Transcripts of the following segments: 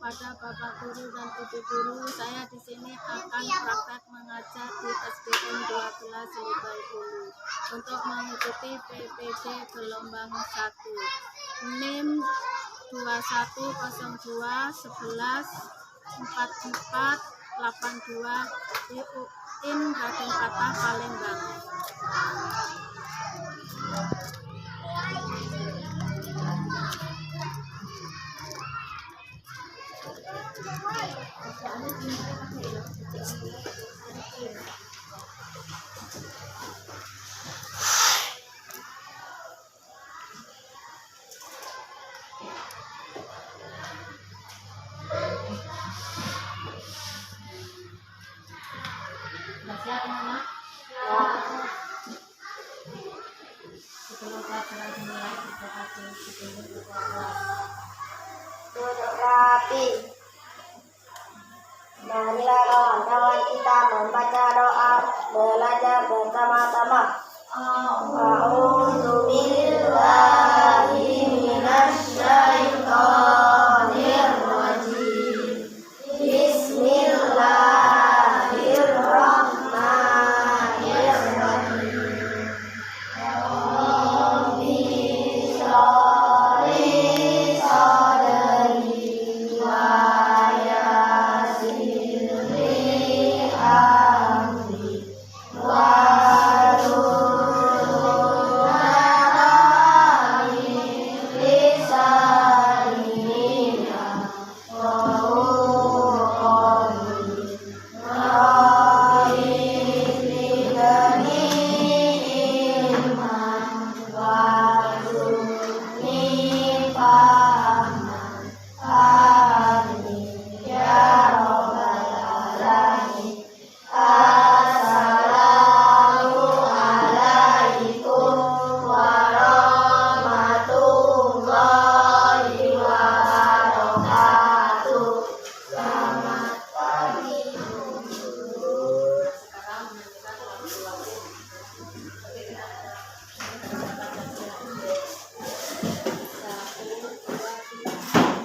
kepada Bapak Guru dan Ibu Guru. Saya di sini akan praktek mengajar di SDN 12 Lebak Bulus untuk mengikuti PPD gelombang 1 NIM 2102114482 di UIN Raden Patah Palembang. Siap, Mama? Ya. Sebelum pelajaran dimulai, kita akan duduk rapi. Marilah kawan-kawan kita membaca doa belajar bersama-sama. A'udzu billahi minasy syaithanir rajim. Bismillahirrahmanirrahim. Rabbi sholli sadri wa yassirli amri wahlul 'uqdatam min lisani yafqahu qawli. Assalamualaikum warahmatullahi wabarakatuh. Selamat pagi.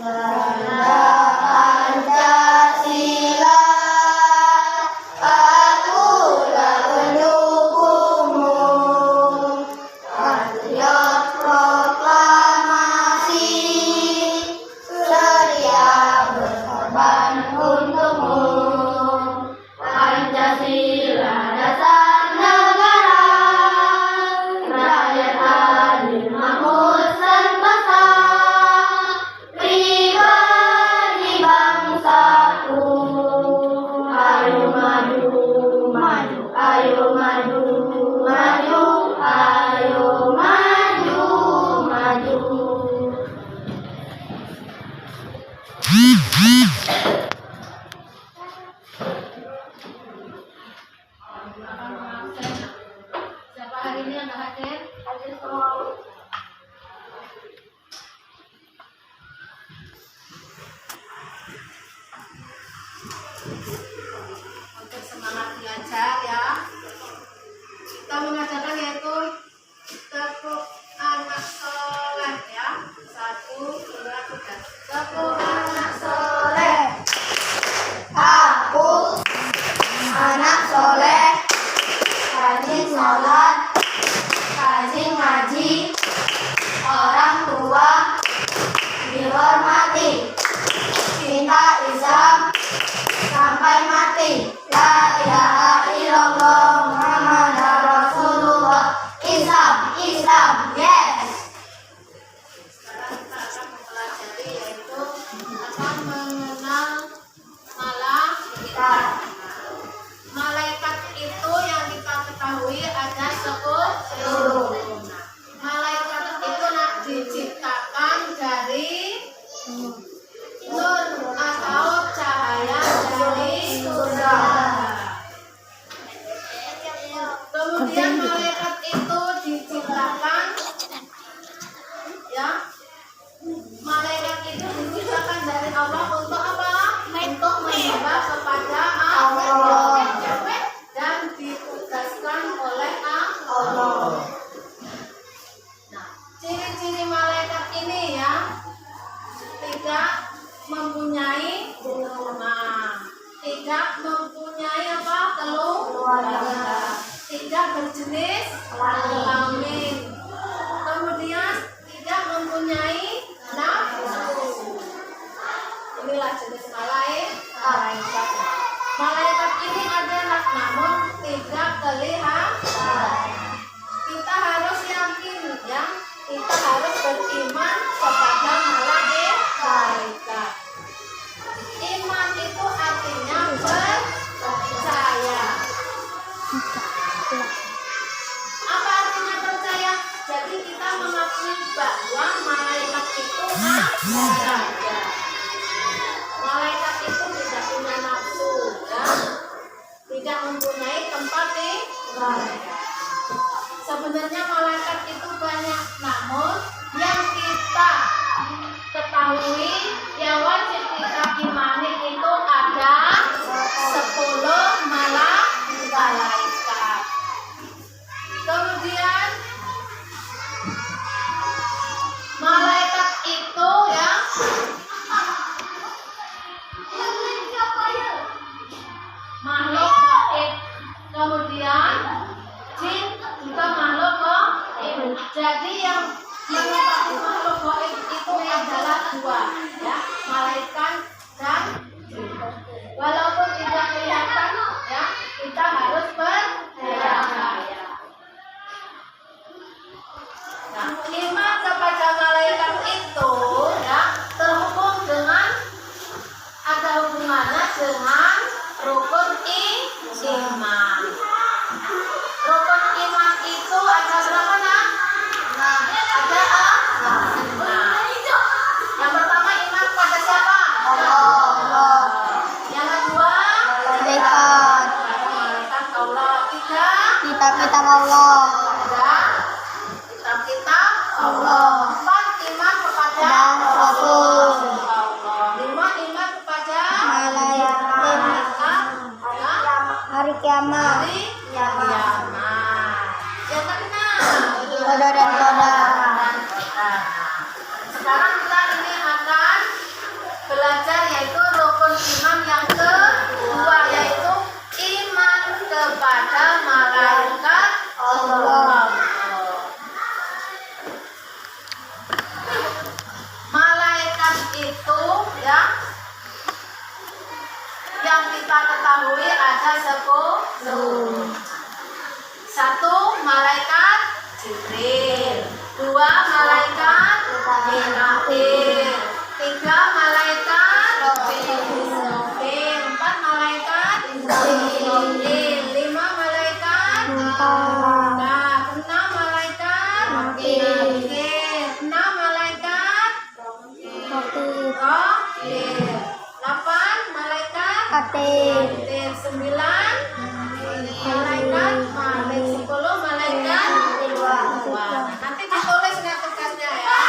Nanda Pancasila, akulah pendukungmu. Patriot proklamasi, sedia berkorban untukmu. Pancasila dasar negara, rakyat adil makmur sentosa, pribadi bangsaku. Ayo maju, maju, ayo maju, maju, ayo maju, maju. Siapa hari ini yang hadir? Hadir semua. Untuk semangat belajar ya, kita mengajarkan yaitu tepuk anak soleh ya. 1, 2, 3. Tepuk anak soleh. Aku anak soleh, rajin sholat, rajin ngaji, orang tua dihormati, cinta Islam sampai mati. La ilaha illallah Muhammadar Rasulullah. Islam, Islam, yes. Sekarang kita akan mempelajari yaitu akan mengenal malaikat. Malaikat itu yang kita ketahui ada 10. Malaikat itu diciptakan dari nur atau cahaya dari surga. Kemudian malaikat itu diciptakan ya. Malaikat itu diciptakan dari Allah untuk apa? Untuk menyembah kepada Allah dan ditugaskan oleh Allah. Nah, ciri-ciri malaikat ini ya, tidak mempunyai tidak mempunyai apa? Keluarga. Tidak berjenis kelamin. Kemudian tidak mempunyai nafsu. Inilah jenis malaikat. Malaikat ini adalah namun tidak kelihatan. Kita harus yakin ya, kita harus beriman kepada malaikat. Iman itu artinya percaya. Apa artinya percaya? Jadi kita mengakui bahwa malaikat itu ada. Malaikat itu tidak punya nafsu, ya. Tidak mempunyai tempat tinggal. Sebenarnya malaikat itu banyak, namun yang kita ketahui, yang wajib kita imani itu ada 10 malaikat. Kemudian malaikat itu ya makhluk gaib. Kemudian jin juga makhluk gaib. Jadi yang menempati makhluk gaib itu adalah 2 ya, malaikat dan jin. Walaupun tidak kelihatan ya, kita harus percaya. Nah, iman kepada malaikat itu ya terhubung dengan, ada hubungannya dengan rukun iman. Rukun iman itu ada berapa nak? Ada 6. Yang pertama iman pada siapa? Allah. Yang kedua Malaikat. malaikat Allah. 3 Kitab-kitab Allah. ada kitab-kitab Allah. 4 iman kepada Dan Rasul. Allah. 5 iman kepada Malaikat. malaikat ya. Hari kiamat. Hari kiamat. Yang keenam Qadar dan qadar. sekarang kita ini akan belajar yaitu rukun iman yang kedua, yaitu iman kepada malaikat Allah. Malaikat itu ya yang kita ketahui ada 10. 1 malaikat Jibril, 2 malaikat Mikail, 3 malaikat Israfil, 4 malaikat Israfil, 5 malaikat Nah, 6 malaikat Mikhail, 6 malaikat Rafil, 8 malaikat Katib. 9 malaikat Malik, 10 malaikat Ridwan. Nanti ditulis ya tugasnya ya.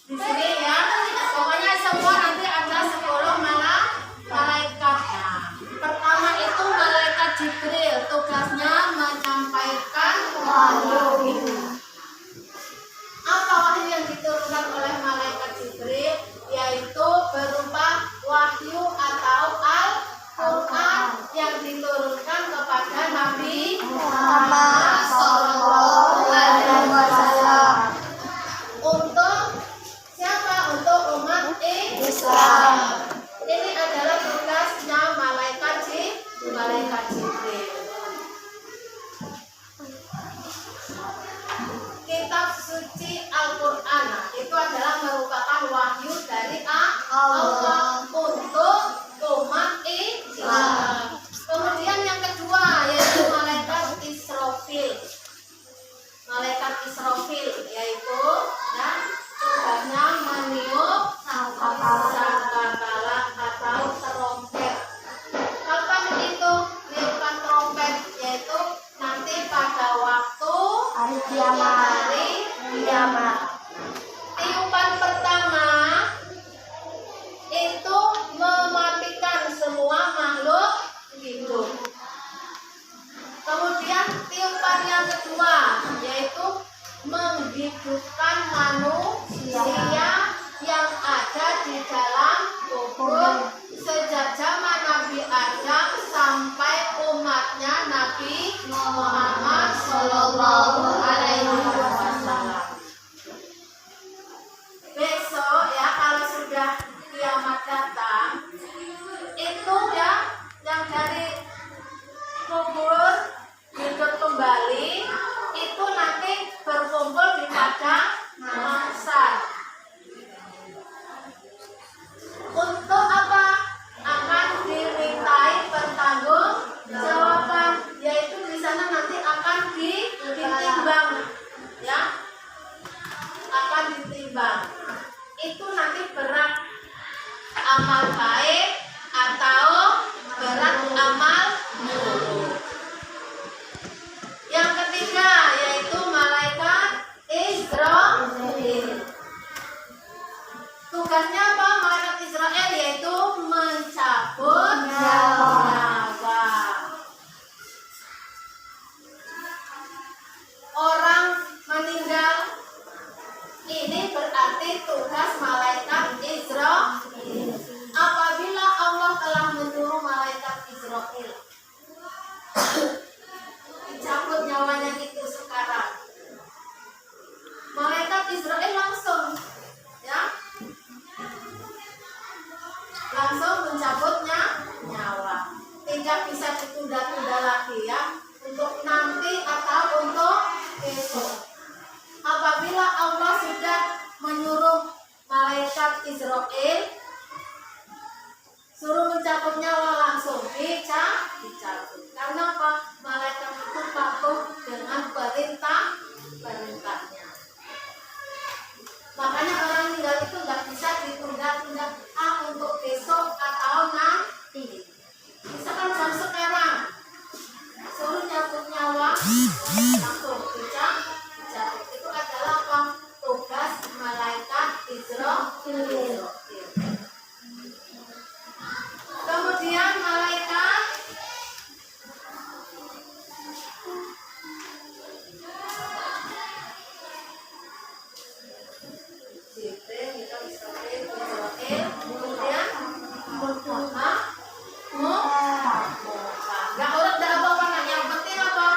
Di sini ya, pokoknya semua nanti ada 10 malaikat. Nah, pertama itu malaikat Jibril, tugasnya menyampaikan wahyu. Apa wahyu yang diturunkan oleh malaikat Jibril? Yaitu berupa wahyu atau Al-Quran yang diturunkan kepada Nabi Muhammad SAW. tidak bisa ditunda-tunda lagi ya, untuk nanti atau untuk besok. Apabila Allah sudah menyuruh malaikat Israel suruh mencabut nyawa, langsung dicabut. Karena apa? Malaikat itu patuh dengan perintahnya. Makanya orang meninggal itu nggak bisa ditunda-tunda, untuk besok atau nanti. Misalkan jam sekarang suruh cabut nyawa, langsung dicabut. Itu adalah apa? Tugas malaikat Israel. Kemudian malaikat kemudian nggak urut dah apa yang penting apa?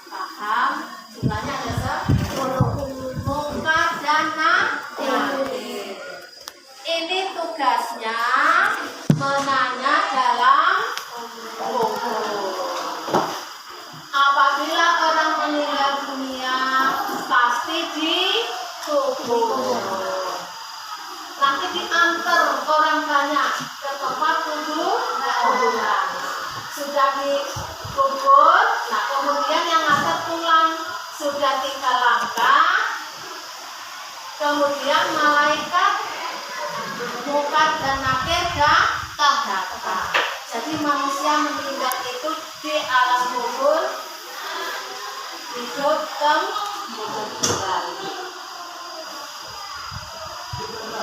Paham. Jumlahnya ada 10. Mungkar dan nakir. Ini tugasnya menanya dalam kubur. Apabila orang meninggal dunia pasti dikubur. Nanti diantar orang banyak ke tempat kuburan. Sudah dikubur, nah kemudian yang ngantar pulang. Sudah 3 langkah, kemudian malaikat Mungkar dan Nakir datang. Jadi manusia meninggal itu di alam kubur hidup kembali.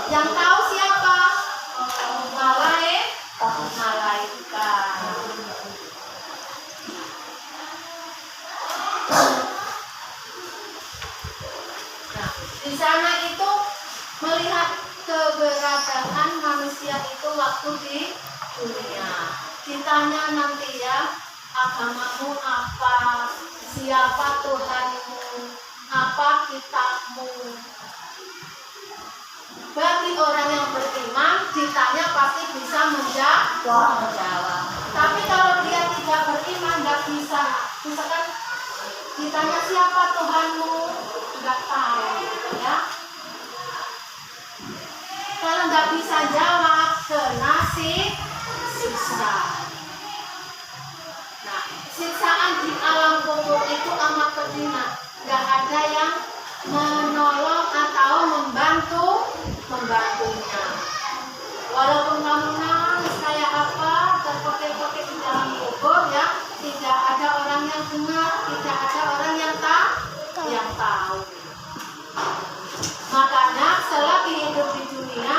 Yang tahu siapa? Malaikat. Nah, di sana itu melihat keberadaan manusia itu waktu di dunia. Ditanya nanti ya, agamamu apa? Siapa Tuhanmu? Apa kitabmu? Bagi orang yang beriman ditanya pasti bisa menjawab. Tapi kalau dia tidak beriman nggak bisa. Misalkan ditanya siapa Tuhanmu, nggak tahu, ya. Kalau nggak bisa jawab, kena siksa. Nah, siksaan di alam kubur itu amat pedih. Nggak ada yang menolong atau membantunya. Walaupun kamu nangis kayak apa, terpokek-pokek di dalam kubur ya, tidak ada orang yang dengar, tidak ada orang yang tahu. Makanya selagi hidup di dunia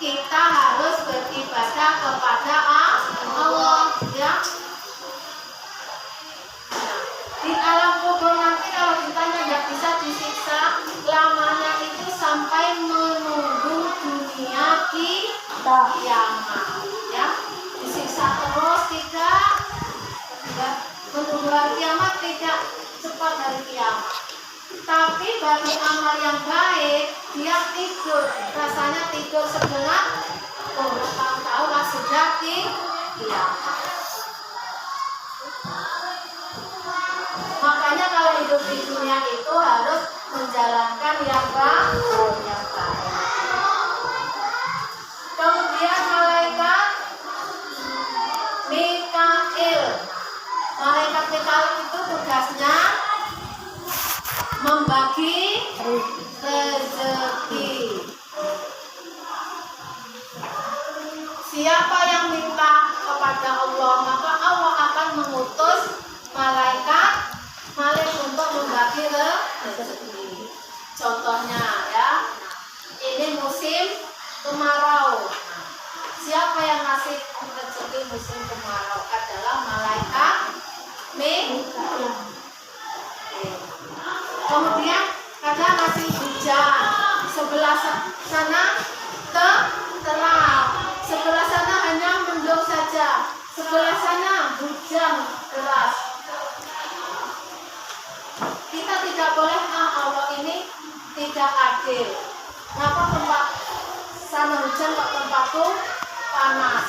kita harus beribadah kepada Allah, ya. Di alam kubur nanti kalau ditanya nggak bisa disiksa, lamanya itu sampai menunggu dunia kiamat, ya. Disiksa terus tidak menunggu hari kiamat, tidak cepat hari kiamat. Tapi bagi amal yang baik, dia tidur, rasanya tidur sejenak, tahu lah sudah kiamat. Makanya kalau hidup di dunia itu harus menjalankan yang baik. Kemudian malaikat Mikail. Malaikat Mikail itu tugasnya membagi rezeki. Siapa yang minta kepada Allah, maka Allah akan mengutus malaikat untuk membagi rezeki. Contohnya ya, ini musim kemarau. Siapa yang ngasih rezeki musim kemarau adalah malaikat Mikail. Kemudian kadang ngasih hujan, sebelah sana terang, sebelah sana hanya mendung saja, sebelah sana hujan deras. Kita tidak boleh, Allah ini tidak adil. Kenapa tempat sana hujan kok tempatku panas?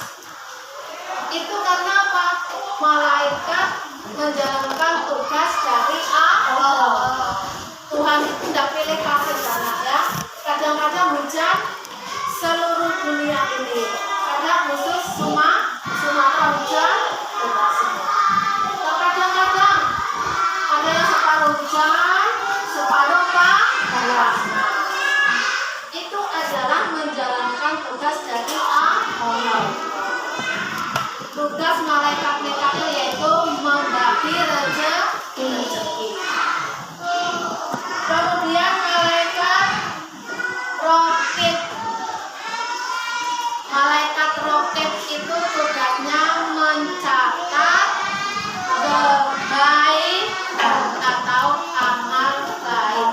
Itu karena apa? Malaikat menjalankan tugas dari Allah. Tuhan itu tidak pilih kasih anak ya. Kadang-kadang hujan seluruh dunia ini. Kadang khusus Sumatera hujan, tidak semua. Kadang-kadang ada yang separuh hujan, separuh panas. Itu adalah menjalankan tugas dari Allah. Tugas malaikat-malaikat yaitu membagi rezeki. Kemudian malaikat rokib. Malaikat rokib itu tugasnya mencatat kebaikan atau amal baik.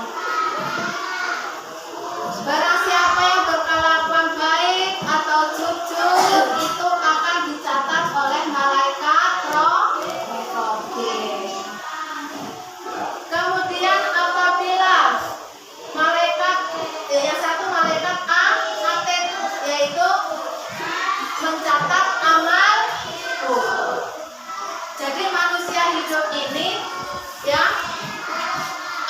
Barang siapa yang berkelakuan baik atau jujur itu akan dicatat oleh malaikat rokib. Kemudian apabila malaikat yang satu malaikat atid yaitu mencatat amal. Jadi manusia hidup ini ya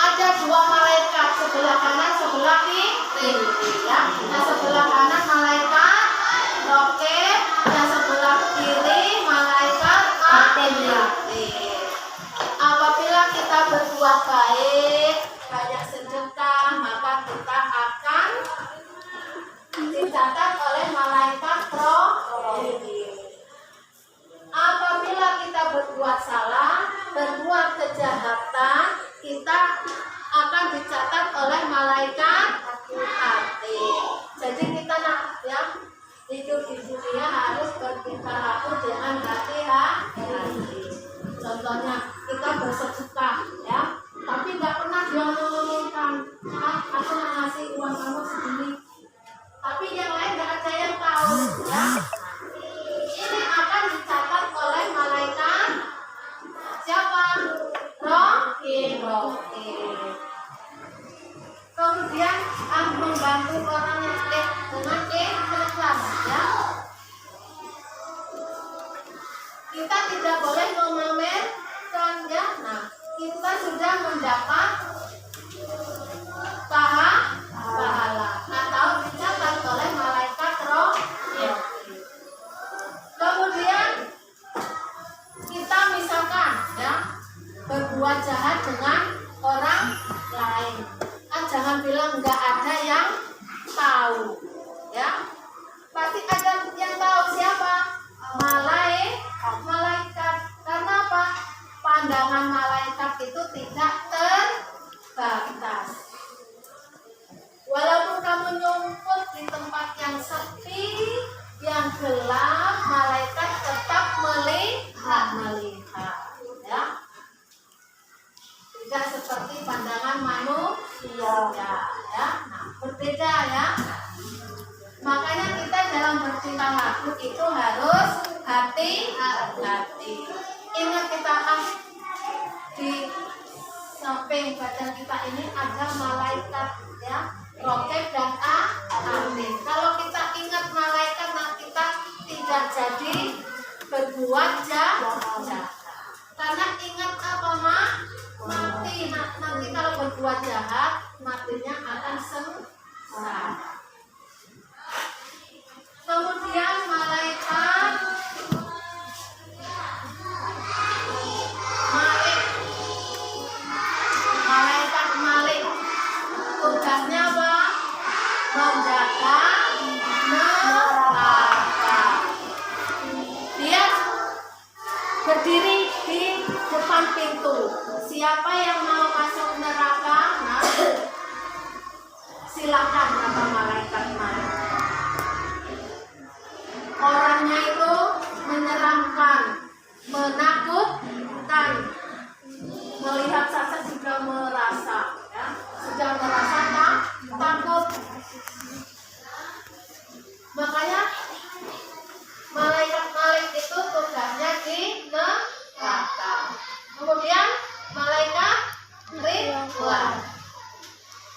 ada dua malaikat, sebelah kanan sebelah kiri ya. Nah, sebelah kanan malaikat rokib dan sebelah kiri malaikat atid. Apabila kita berbuat baik, banyak sedekah, maka kita akan dicatat oleh malaikat rokib. Apabila kita berbuat salah, berbuat kejahatan, kita akan dicatat oleh malaikat atid. Jadi kita ya hidup di dunia harus bertingkah laku dengan hati-hati. Contohnya kita bersedekah ya, tapi nggak pernah dia mengumumkan, aku ngasih uang kamu segini. Tapi yang lain nggak ada yang tahu ya. Ini akan dicatat oleh malaikat siapa? Rokib. Kemudian membantu orang yang dengan ikhlas ya. Kita tidak boleh memamerkan ya. Nah, kita sudah mendapat pahala atau dicatat oleh malaikat rokib. Kemudian kita misalkan ya berbuat jahat dengan orang lain, jangan bilang nggak ada yang tahu ya. Pasti ada yang tahu. Siapa? Malaikat. Karena apa? Pandangan malaikat itu tidak terbatas. Walaupun kamu nyumput di tempat yang sepi, yang gelap, malaikat tetap melihat ya. Tidak seperti pandangan manusia ya. Nah, berbeda ya. Makanya kita dalam bertingkah laku itu harus hati-hati. Ingat kita di samping badan kita ini ada malaikat ya, rokib dan atid. Kalau kita ingat malaikat, nah kita tidak jadi berbuat jahat. Karena ingat apa mati. Nanti kalau berbuat jahat, matinya akan sengsara. Kemudian malaikat Malik tugasnya apa? Menjaga neraka. Dia berdiri di depan pintu. Siapa yang mau masuk neraka? Nah, silakan kata malaikat Malik. Orangnya itu menyeramkan, menakutkan. Melihat saja sudah merasa ya, takut. Makanya malaikat Malik itu tugasnya di neraka. Kemudian malaikat Ridwan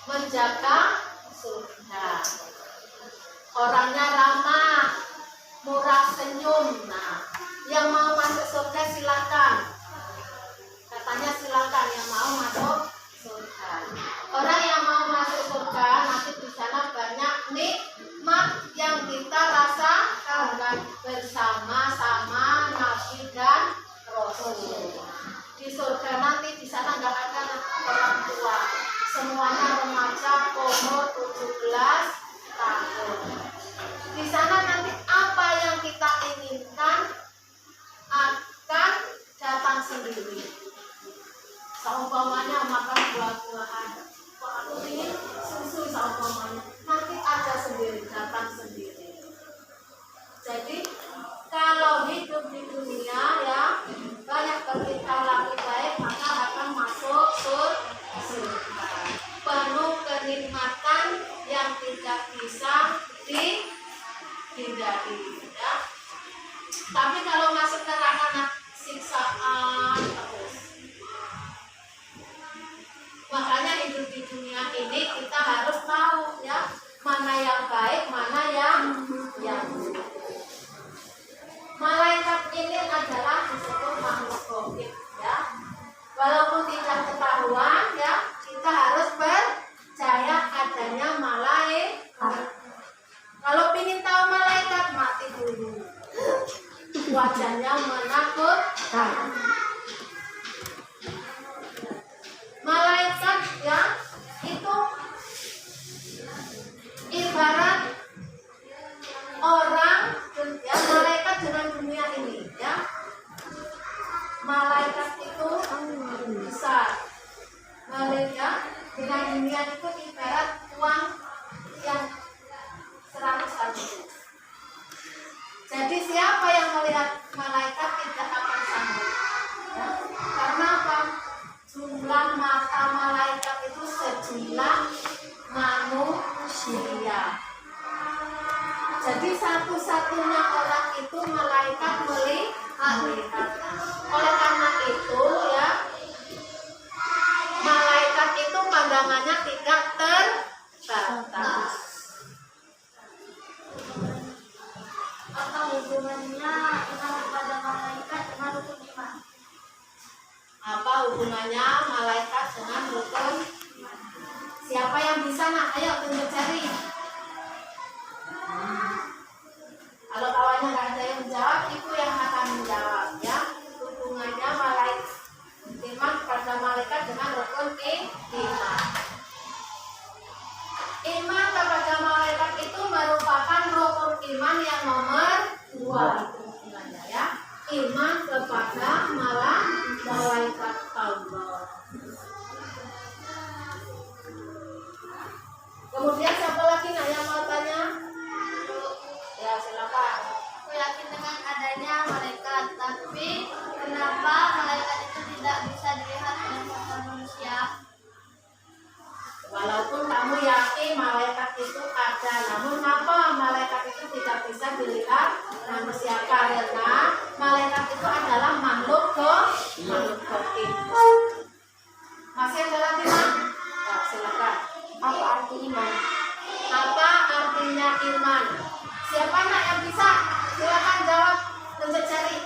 menjaga surga. Orangnya ramah, murah senyum. wajahnya menakutkan. Malaikat ya itu ibarat orang ya, malaikat dengan dunia ini ya. Malaikat itu besar. Malaikat dengan dunia itu ibarat uang yang 100. Jadi siapa yang melihat malaikat tidak akan sanggup ya? Karena apa? Jumlah mata malaikat itu sejumlah manusia. Jadi satu-satunya orang itu malaikat melihat. Oleh karena itu ya, malaikat itu pandangannya tidak terbatas. Apa hubungannya iman kepada malaikat dengan rukun iman? Apa hubungannya malaikat dengan rukun? Siapa yang bisa nak? Ayo tunjuk jari. Kalau kawannya nggak ada yang menjawab, itu yang akan menjawab ya. Hubungannya malaikat iman kepada malaikat dengan rukun iman. Iman kepada malaikat itu merupakan rukun iman yang nomor 2 ya. Iman kepada malaikat Allah. Kemudian siapa lagi nak yang mau tanya? Ya silakan. Aku yakin dengan adanya malaikat, tapi kenapa malaikat itu tidak bisa dilihat oleh mata manusia? Walaupun kamu yakin malaikat itu ada, namun apa malaikat itu tidak bisa dilihat manusia? Karena malaikat itu adalah makhluk gaib. Masih ada lagi Mak? Ya, silakan. Apa arti iman? Apa artinya iman? Siapa nak yang bisa? Silakan jawab. Tunjuk jari.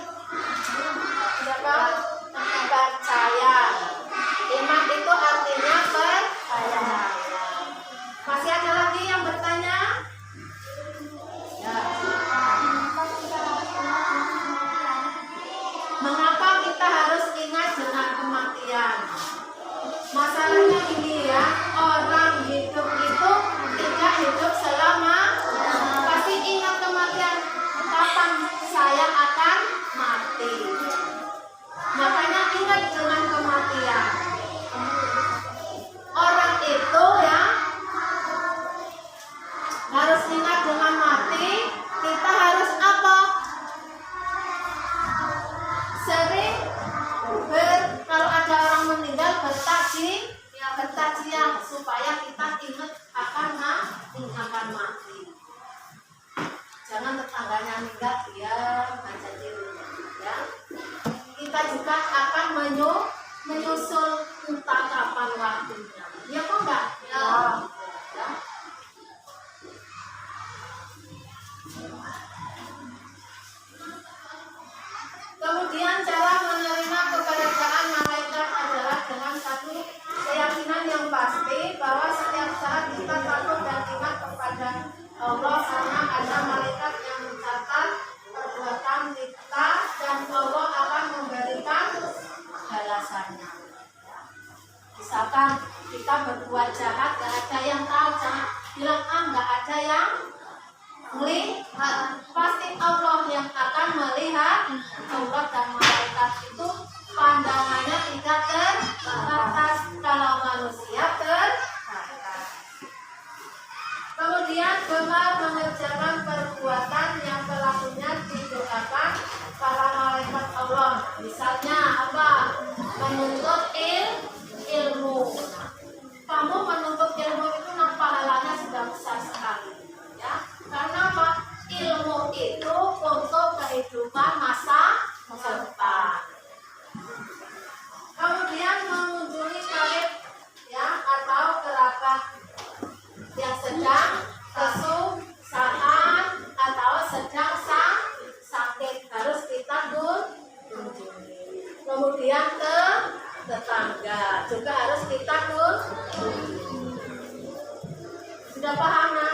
Siapa? Percaya. Iman itu artinya percaya. Masih ada lagi yang bertanya? Ya. Mengapa kita harus ingat dengan kematian? Masalahnya ini ya, orang hidup itu tidak hidup selama. Pasti ingat kematian. Kapan saya akan mati? Makanya ingat dengan kematian. Orang itu ya harus ingat dengan mati. Kita harus apa? Sering kalau ada orang meninggal bertajian supaya kita ingat akan mati. Jangan tetangganya meninggal diam aja di rumah ya. Kita juga akan menyusul entah kapan waktunya. Ya kok enggak? Ya. Ya. Kemudian cara menerima keberadaan malaikat adalah dengan satu keyakinan yang pasti bahwa setiap saat kita takut dan ingat kepada Allah karena ada malaikat yang mencatat perbuatan kita dan Allah akan memberikan balasannya. Misalkan kita berbuat jahat, gak ada yang tahu, jangan bilang nggak ada yang melihat. Pasti Allah yang akan melihat. Allah dan malaikat itu pandangannya tidak terbatas. Kalau manusia terbatas. Kemudian gemar mengerjakan perbuatan yang pelakunya didoakan para malaikat Allah. Misalnya apa? Menuntut ilmu. Kamu menuntut ilmu itu pahalanya sudah besar sekali. Ya, karena apa? Ilmu itu untuk kehidupan masa depan. Kemudian mengunjungi karib ya atau kerabat yang sedang kesusahan atau sedang sakit harus kita kunjungi. Kemudian ke tetangga juga harus kita kunjungi. Sudah paham?